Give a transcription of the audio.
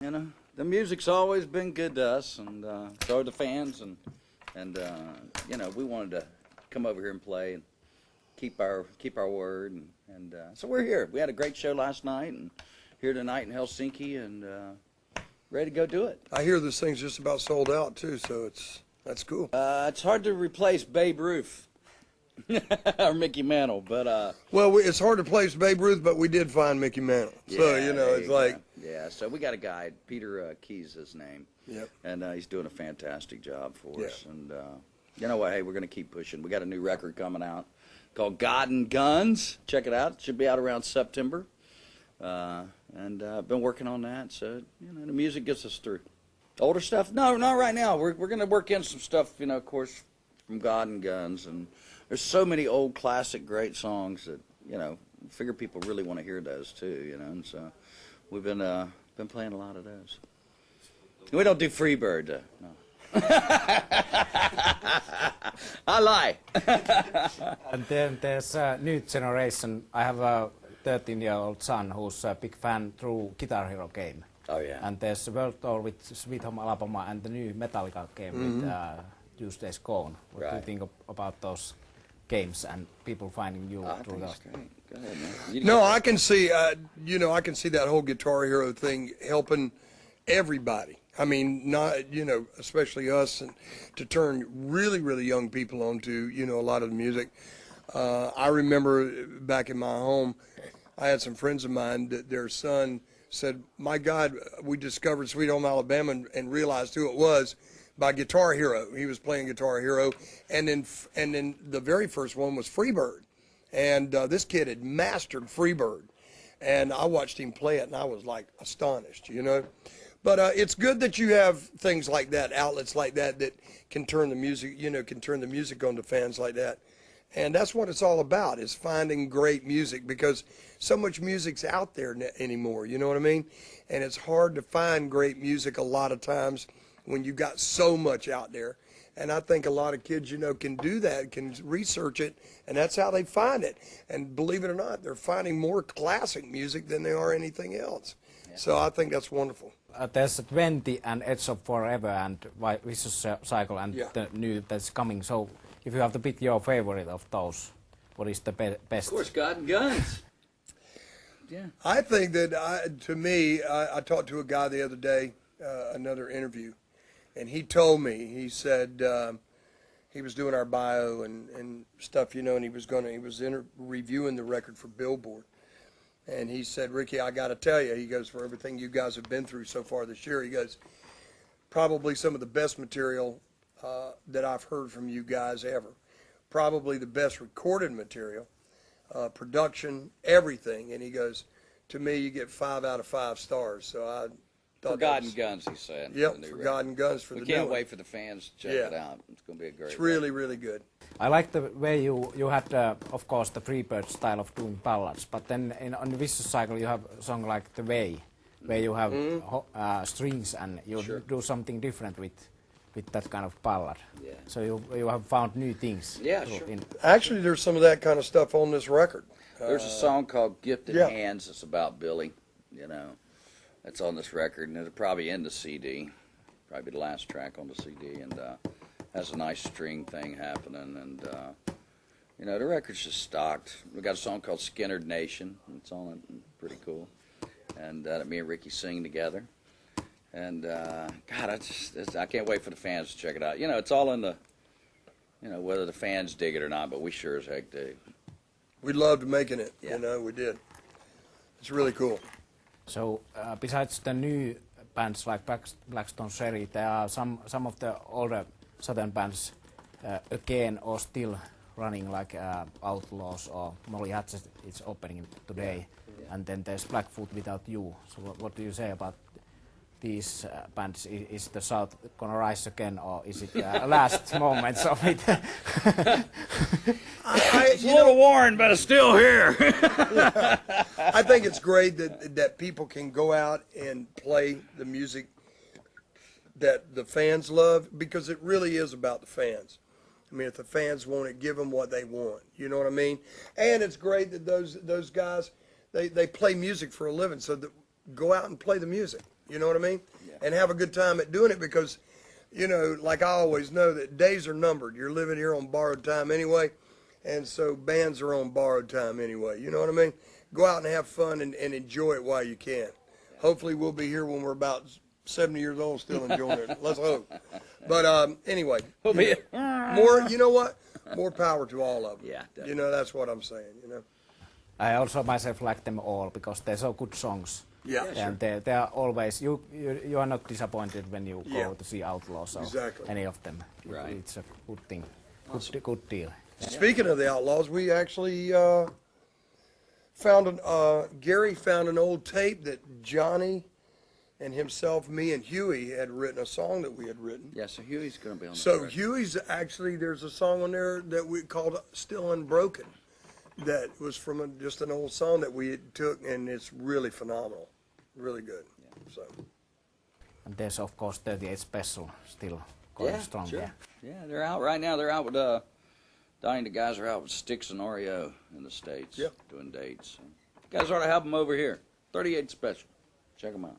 you know, the music's always been good to us, and so are the fans, and you know, we wanted to come over here and play and keep our word, and so we're here. We had a great show last night, and here tonight in Helsinki, and ready to go do it. I hear this thing's just about sold out too, so that's cool. It's hard to replace Babe Ruth. Or Mickey Mantle, but well, it's hard to place Babe Ruth, but we did find Mickey Mantle. So you know, it's like so we got a guy, Peter Key's his name. Yep. And he's doing a fantastic job for us. And you know what? Hey, we're gonna keep pushing. We got a new record coming out called God and Guns. Check it out. It should be out around September. And I've been working on that. So you know, the music gets us through. Older stuff? No, not right now. We're gonna work in some stuff. You know, of course, from God and Guns and. There's so many old classic great songs that, you know, I figure people really want to hear those too, you know, and so we've been playing a lot of those. We don't do Freebird, no. I lie. And then there's a new generation. I have a 13-year-old son who's a big fan through Guitar Hero game. Oh yeah. And there's a world tour with Sweet Home Alabama and the new Metallica game with Tuesday's Gone. What do you think about those games and people finding you through those? Go ahead, man. No, I can see, you know, I can see that whole Guitar Hero thing helping everybody. I mean, not, you know, especially us, and to turn really, really young people onto, you know, a lot of the music. I remember back in my home, I had some friends of mine that their son said, "My God, we discovered Sweet Home Alabama and realized who it was by Guitar Hero." He was playing Guitar Hero, and then the very first one was Freebird, and this kid had mastered Freebird, and I watched him play it, and I was like astonished, you know. But it's good that you have things like that, outlets like that, that can turn the music, you know, can turn the music on to fans like that, and that's what it's all about, is finding great music, because so much music's out there anymore, you know what I mean, and it's hard to find great music a lot of times when you got so much out there. And I think a lot of kids, you know, can do that, can research it, and that's how they find it. And believe it or not, they're finding more classic music than they are anything else. Yeah. So I think that's wonderful. There's 20 and Edge of Forever and Vicious Cycle and the new that's coming. So if you have to pick your favorite of those, what is the best? Of course, God and Guns. Yeah. I think that, to me, I talked to a guy the other day, another interview, and he told me, he said he was doing our bio and stuff, you know, and he was reviewing the record for Billboard. And he said, "Rickey, I got to tell you," he goes, "for everything you guys have been through so far this year," he goes, "probably some of the best material that I've heard from you guys ever. Probably the best recorded material, production, everything." And he goes, "To me, you get 5 out of 5 stars." So I For God and Guns, he said. Yep, for God and Guns for the new one. We can't wait for the fans to check it out. It's going to be a great It's really, really good. I like the way you had, of course, the Freebird style of doing ballads, but then on the Vicious Cycle you have a song like The Way, where you have strings and you do something different with that kind of ballad. Yeah. So you have found new things. Yeah, sure. Actually, there's some of that kind of stuff on this record. There's a song called Gifted Hands that's about Billy, you know. It's on this record, and it'll probably end the CD, probably the last track on the CD, and has a nice string thing happening, and you know, the record's just stocked. We got a song called Skynyrd Nation. It's on it, pretty cool, and that me and Rickey sing together, and God, I can't wait for the fans to check it out. You know, it's all in the, you know, whether the fans dig it or not, but we sure as heck do. We loved making it, you know, we did. It's really cool. So besides the new bands like Blackstone Cherry, there are some of the older southern bands again or still running, like Outlaws or Molly Hatchet is opening today, and then there's Blackfoot Without You. So what do you say about these bands? Is the South gonna rise again, or is it last moments of it? It's a little worn, but it's still here. I think it's great that people can go out and play the music that the fans love, because it really is about the fans. I mean, if the fans want it, give them what they want. You know what I mean? And it's great that those guys, they play music for a living, so that go out and play the music. You know what I mean? Yeah. And have a good time at doing it because, you know, like I always know that days are numbered. You're living here on borrowed time anyway, and so bands are on borrowed time anyway. You know what I mean? Go out and have fun and enjoy it while you can. Hopefully we'll be here when we're about 70 years old still enjoying it. Let's hope. But anyway, We'll be more, you know what? More power to all of them. Yeah, You know, that's what I'm saying, you know. I also myself like them all because they're so good songs. Yeah. And they are always, you are not disappointed when you Yeah. go to see Outlaws or Exactly. any of them. Right. It's a good thing, good deal. Speaking of the Outlaws, we actually Gary found an old tape that Johnny and himself, me and Huey had written a song that we had written. Yeah, so Huey's going to be on the So record. Huey's actually, there's a song on there that we called Still Unbroken that was from just an old song that we took, and it's really phenomenal, really good. So And there's of course 38 Special still going strong. Sure. Yeah. Yeah, they're out right now. They're out with Donnie. The guys are out with Styx and Oreo in the States. Yep. Doing dates. You guys ought to have them over here. 38 Special. Check them out.